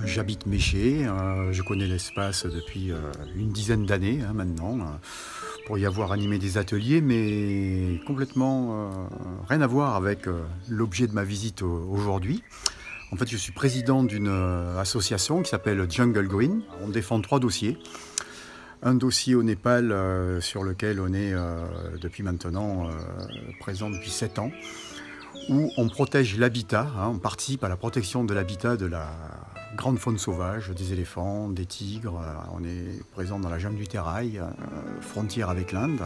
J'habite Méché, je connais l'espace depuis une dizaine d'années maintenant, pour y avoir animé des ateliers, mais complètement rien à voir avec l'objet de ma visite aujourd'hui. En fait, je suis président d'une association qui s'appelle Jungle Green. On défend 3 dossiers. Un dossier au Népal sur lequel on est depuis maintenant présent depuis 7 ans, où on protège l'habitat, on participe à la protection de l'habitat de la grande faune sauvage, des éléphants, des tigres. On est présent dans la jungle du Térail, frontière avec l'Inde,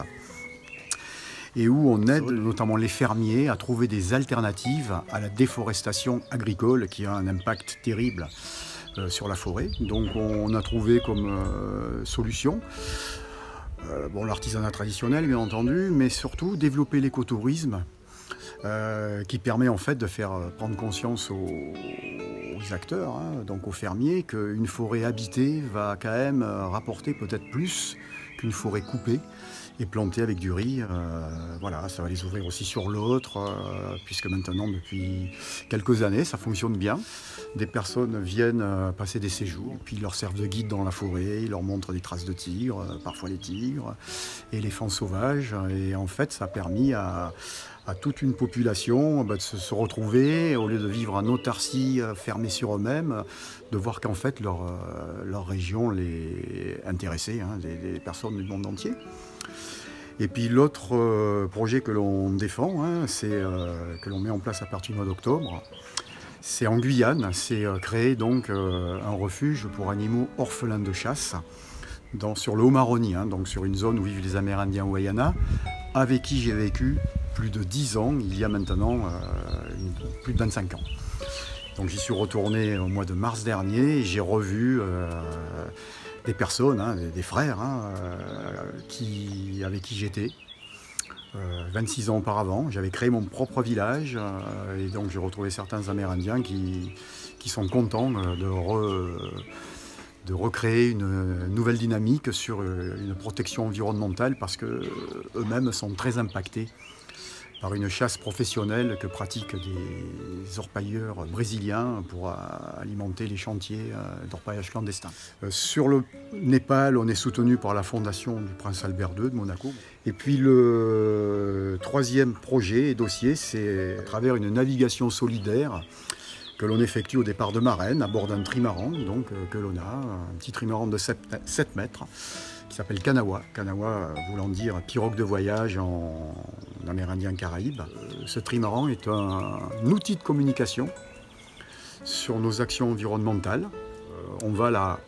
et où on aide notamment les fermiers à trouver des alternatives à la déforestation agricole qui a un impact terrible sur la forêt. Donc on a trouvé comme solution l'artisanat traditionnel bien entendu, mais surtout développer l'écotourisme qui permet en fait de faire prendre conscience aux acteurs, donc aux fermiers, qu'une forêt habitée va quand même rapporter peut-être plus qu'une forêt coupée et plantée avec du riz. Voilà, ça va les ouvrir aussi sur l'autre, puisque maintenant, depuis quelques années, ça fonctionne bien. Des personnes viennent passer des séjours, puis ils leur servent de guide dans la forêt, ils leur montrent des traces de tigres, parfois les tigres, éléphants sauvages, et en fait, ça a permis à toute une population de se retrouver, au lieu de vivre en autarcie, fermés sur eux-mêmes, de voir qu'en fait leur région les intéressait, des personnes du monde entier. Et puis l'autre projet que l'on défend, c'est que l'on met en place à partir du mois d'octobre, c'est en Guyane, c'est créer donc un refuge pour animaux orphelins de chasse sur le Haut-Maroni, donc sur une zone où vivent les Amérindiens Wayana, avec qui j'ai vécu plus de 10 ans, il y a maintenant plus de 25 ans. Donc j'y suis retourné au mois de mars dernier et j'ai revu des personnes, des frères avec qui j'étais 26 ans auparavant. J'avais créé mon propre village et donc j'ai retrouvé certains Amérindiens qui sont contents de recréer une nouvelle dynamique sur une protection environnementale parce qu'eux-mêmes sont très impactés par une chasse professionnelle que pratiquent des orpailleurs brésiliens pour alimenter les chantiers d'orpaillage clandestin. Sur le Népal, on est soutenu par la fondation du prince Albert II de Monaco. Et puis le troisième projet et dossier, c'est à travers une navigation solidaire que l'on effectue au départ de Marennes, à bord d'un trimaran, donc que l'on a, un petit trimaran de 7 mètres, qui s'appelle Kanawa. Kanawa voulant dire pirogue de voyage en amérindien caraïbe. Ce trimaran est un outil de communication sur nos actions environnementales. On va à la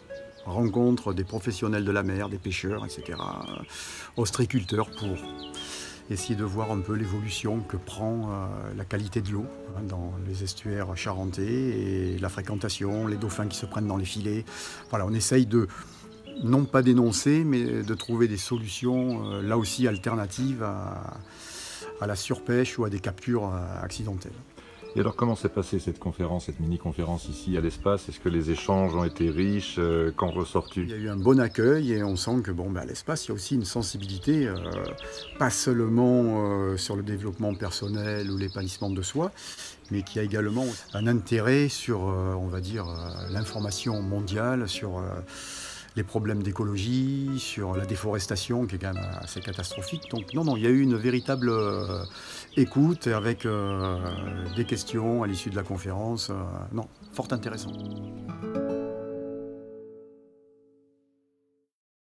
rencontre des professionnels de la mer, des pêcheurs, etc., ostréiculteurs, pour essayer de voir un peu l'évolution que prend la qualité de l'eau dans les estuaires charentais et la fréquentation, les dauphins qui se prennent dans les filets. Voilà, on essaye de non pas dénoncer, mais de trouver des solutions là aussi alternatives à la surpêche ou à des captures accidentelles. Et alors comment s'est passée cette conférence, cette mini-conférence ici à l'Espace? Est-ce que les échanges ont été riches? Qu'en ressors-tu? Il y a eu un bon accueil et on sent que à l'Espace, il y a aussi une sensibilité, pas seulement sur le développement personnel ou l'épanouissement de soi, mais qui a également un intérêt sur, on va dire, l'information mondiale, sur les problèmes d'écologie, sur la déforestation qui est quand même assez catastrophique. Donc non, il y a eu une véritable écoute avec des questions à l'issue de la conférence. Non, fort intéressant.